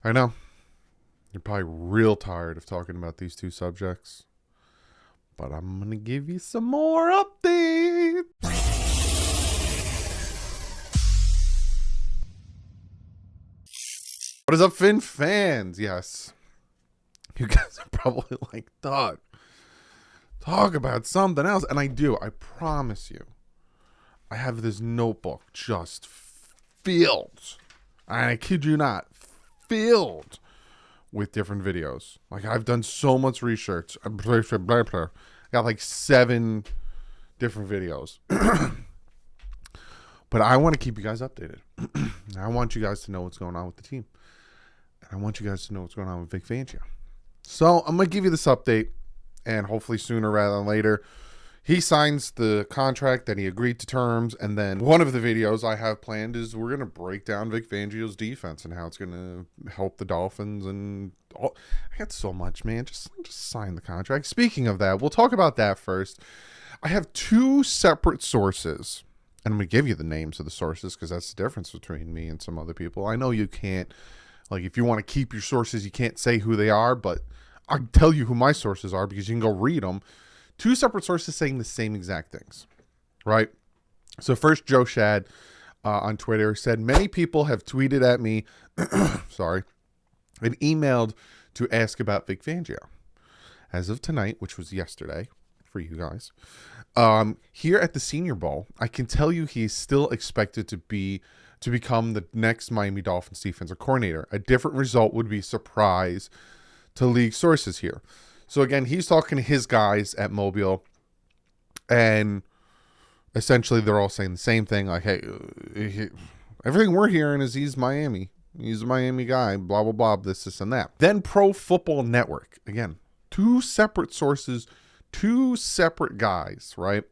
I know. You're probably real tired of talking about these two subjects. But I'm going to give you some more updates. What is up, Finn fans? Yes. You guys are probably like, Doug, talk about something else. And I do. I promise you. I have this notebook just filled. And I kid you not, filled with different videos. Like, I've done so much research. I got like 7 different videos. But I want to keep you guys updated. I want you guys to know what's going on with the team. And I want you guys to know what's going on with Vic Fangio. So I'm going to give you this update. And hopefully sooner rather than later, he signs the contract that he agreed to terms. And then one of the videos I have planned is we're going to break down Vic Fangio's defense and how it's going to help the Dolphins. And I got so much, man. Just sign the contract. Speaking of that, we'll talk about that first. I have 2 separate sources. And I'm going to give you the names of the sources because that's the difference between me and some other people. I know you can't, like, if you want to keep your sources, you can't say who they are. But I'll tell you who my sources are because you can go read them. 2 separate sources saying the same exact things, right? So first, Joe Shad on Twitter said, many people have tweeted at me, sorry, and emailed to ask about Vic Fangio. As of tonight, which was yesterday for you guys, here at the Senior Bowl, I can tell you he's still expected to become the next Miami Dolphins defensive coordinator. A different result would be a surprise to league sources here. So again, he's talking to his guys at Mobile, and essentially they're all saying the same thing. Like, hey, everything we're hearing is he's Miami. He's a Miami guy, blah, blah, blah, this, and that. Then Pro Football Network. Again, 2 separate sources, 2 separate guys, right?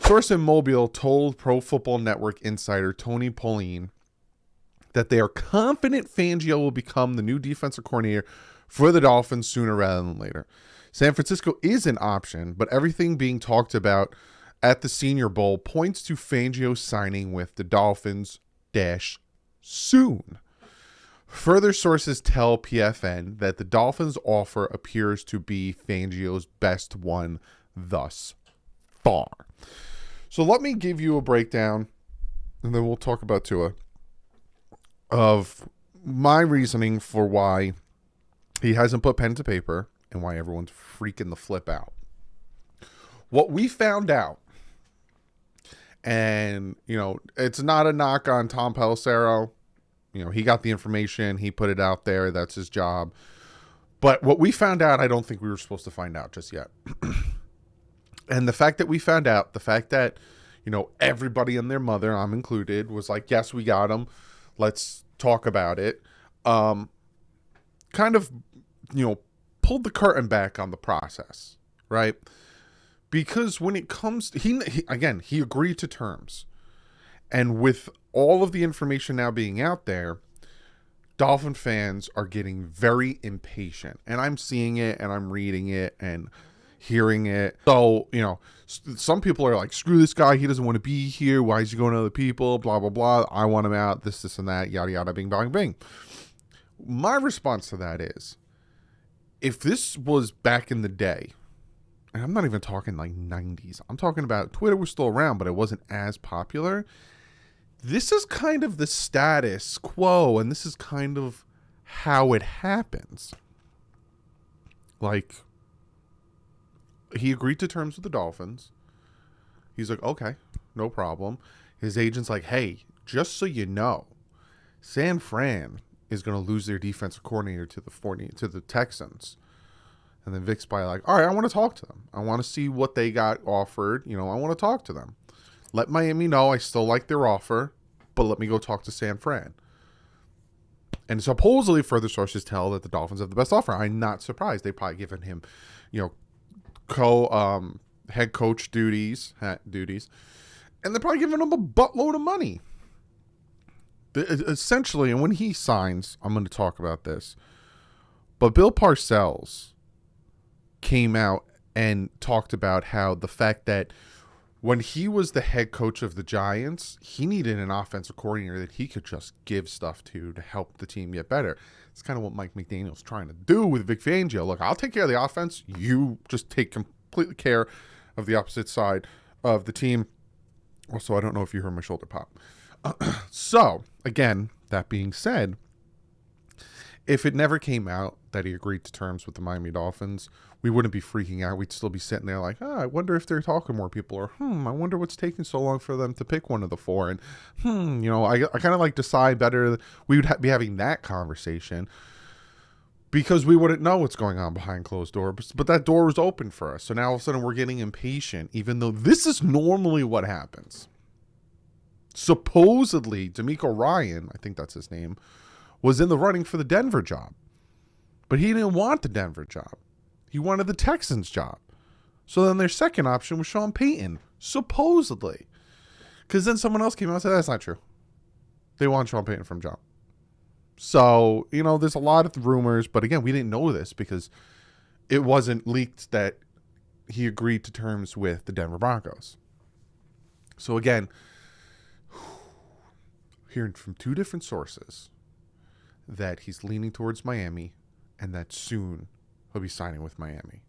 Source in Mobile told Pro Football Network insider Tony Pauline that they are confident Fangio will become the new defensive coordinator for the Dolphins sooner rather than later. San Francisco is an option, but everything being talked about at the Senior Bowl points to Fangio signing with the Dolphins soon. Further sources tell PFN that the Dolphins' offer appears to be Fangio's best one thus far. So let me give you a breakdown, and then we'll talk about Tua, of my reasoning for why he hasn't put pen to paper and why everyone's freaking the flip out. What we found out, and, you know, it's not a knock on Tom Pelissero. You know, he got the information. He put it out there. That's his job. But what we found out, I don't think we were supposed to find out just yet. And the fact that we found out, the fact that, you know, everybody and their mother, I'm included, was like, yes, we got him. Let's talk about it. Kind of, you know, pulled the curtain back on the process, right? Because when it comes to, he agreed to terms. And with all of the information now being out there, Dolphin fans are getting very impatient. And I'm seeing it, and I'm reading it, and hearing it. So, you know, some people are like, screw this guy. He doesn't want to be here. Why is he going to other people? Blah, blah, blah. I want him out. This, and that. Yada, yada, bing, bang, bing. My response to that is, if this was back in the day, and I'm not even talking like 90s. I'm talking about Twitter was still around, but it wasn't as popular. This is kind of the status quo, and this is kind of how it happens. Like, he agreed to terms with the Dolphins. He's like, okay, no problem. His agent's like, hey, just so you know, San Fran is going to lose their defensive coordinator to the Texans. And then Vic's probably like, all right, I want to talk to them. I want to see what they got offered. You know, I want to talk to them. Let Miami know I still like their offer, but let me go talk to San Fran. And supposedly further sources tell that the Dolphins have the best offer. I'm not surprised. They probably given him, you know, head coach duties, and they're probably giving him a buttload of money. Essentially, and when he signs, I'm going to talk about this, but Bill Parcells came out and talked about how the fact that When he was the head coach of the Giants, he needed an offensive coordinator that he could just give stuff to help the team get better. It's kind of what Mike McDaniel's trying to do with Vic Fangio. Look, I'll take care of the offense. You just take completely care of the opposite side of the team. Also, I don't know if you heard my shoulder pop. So, again, that being said, if it never came out that he agreed to terms with the Miami Dolphins, we wouldn't be freaking out. We'd still be sitting there like, I wonder if they're talking to more people, or, I wonder what's taking so long for them to pick one of the four. And, I kind of like decide better. We would be having that conversation because we wouldn't know what's going on behind closed doors. But that door was open for us. So now all of a sudden we're getting impatient, even though this is normally what happens. Supposedly, D'Amico Ryan, I think that's his name, was in the running for the Denver job. But he didn't want the Denver job. He wanted the Texans job. So then their second option was Sean Payton, supposedly. Because then someone else came out and said, that's not true. They want Sean Payton from job. So, there's a lot of rumors. But again, we didn't know this because it wasn't leaked that he agreed to terms with the Denver Broncos. So again, hearing from two different sources that he's leaning towards Miami and that soon he'll be signing with Miami.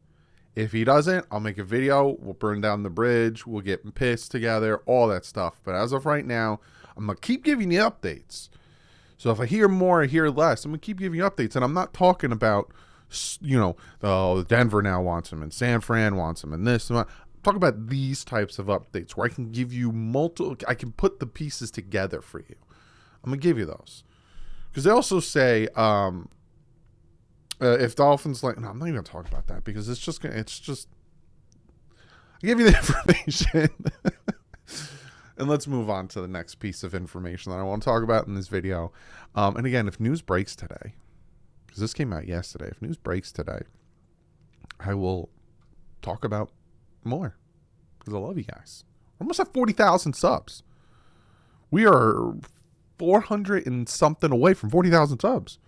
If he doesn't, I'll make a video. We'll burn down the bridge. We'll get pissed together, all that stuff. But as of right now, I'm going to keep giving you updates. So if I hear more, I hear less. I'm going to keep giving you updates. And I'm not talking about, Denver now wants him and San Fran wants him and this and that. I'm talking about these types of updates where I can give you I can put the pieces together for you. I'm going to give you those. Because they also say, if Dolphins no, I'm not even going to talk about that because I give you the information. And let's move on to the next piece of information that I want to talk about in this video. And again, if news breaks today, because this came out yesterday, if news breaks today, I will talk about more because I love you guys. We're almost at 40,000 subs. We are 400 and something away from 40,000 subs.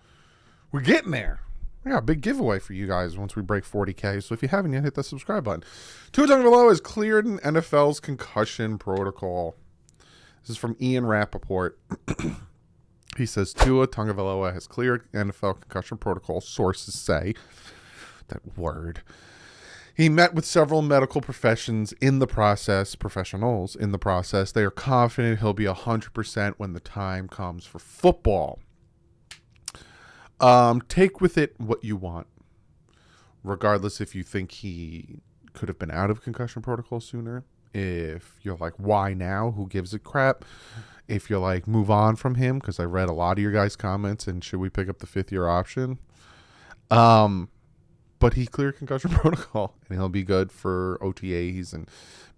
We're getting there. I got a big giveaway for you guys once we break 40K. So if you haven't yet, hit the subscribe button. Tua Tagovailoa is cleared in NFL's concussion protocol. This is from Ian Rappaport. He says Tua Tagovailoa has cleared NFL concussion protocol. Sources say that word. He met with several medical professionals in the process. They are confident he'll be 100% when the time comes for football. Take with it what you want. Regardless if you think he could have been out of concussion protocol sooner. If you're like, why now? Who gives a crap? If you're like, move on from him, because I read a lot of your guys' comments and should we pick up the 5th-year option? But he cleared concussion protocol and he'll be good for OTAs and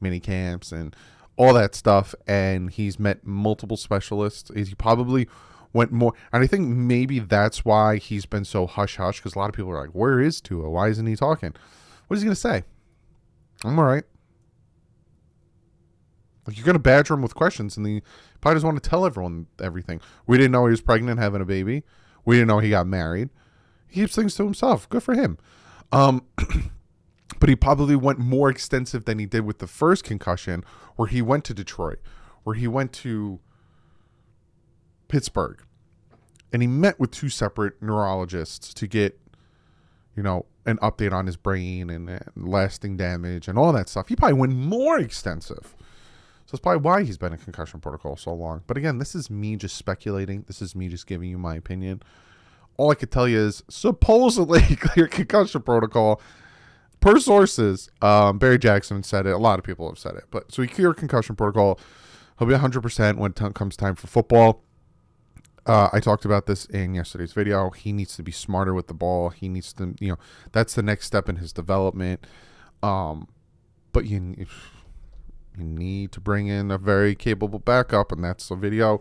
mini camps and all that stuff. And he's met multiple specialists. He probably went more. And I think maybe that's why he's been so hush-hush, because a lot of people are like, where is Tua? Why isn't he talking? What is he going to say? I'm all right. Like, you're going to badger him with questions, and he probably doesn't want to tell everyone everything. We didn't know he was pregnant, having a baby. We didn't know he got married. He keeps things to himself. Good for him. But he probably went more extensive than he did with the first concussion, where he went to Detroit, where he went to Pittsburgh, and he met with 2 separate neurologists to get, an update on his brain and lasting damage and all that stuff. He probably went more extensive. So that's probably why he's been in concussion protocol so long. But again, this is me just speculating. This is me just giving you my opinion. All I could tell you is supposedly clear concussion protocol. Per sources, Barry Jackson said it. A lot of people have said it. But so he cleared concussion protocol. He'll be 100% when it comes time for football. I talked about this in yesterday's video. He needs to be smarter with the ball. He needs to, that's the next step in his development. But you need to bring in a very capable backup, and that's the video.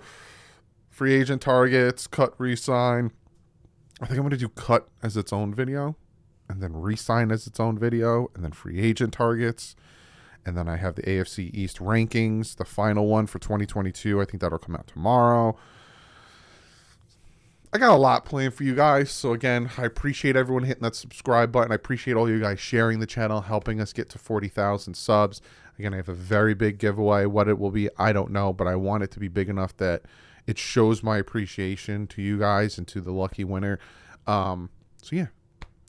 Free agent targets, cut, re-sign. I think I'm going to do cut as its own video, and then re-sign as its own video, and then free agent targets. And then I have the AFC East rankings, the final one for 2022. I think that'll come out tomorrow. I got a lot planned for you guys. So again, I appreciate everyone hitting that subscribe button. I appreciate all you guys sharing the channel, helping us get to 40,000 subs. Again, I have a very big giveaway. What it will be, I don't know, but I want it to be big enough that it shows my appreciation to you guys and to the lucky winner. So yeah,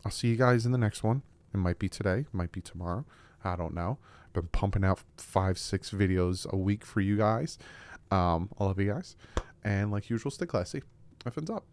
I'll see you guys in the next one. It might be today, it might be tomorrow. I don't know. Been pumping out 5-6 videos a week for you guys. I love you guys. And like usual, stay classy. My friends up.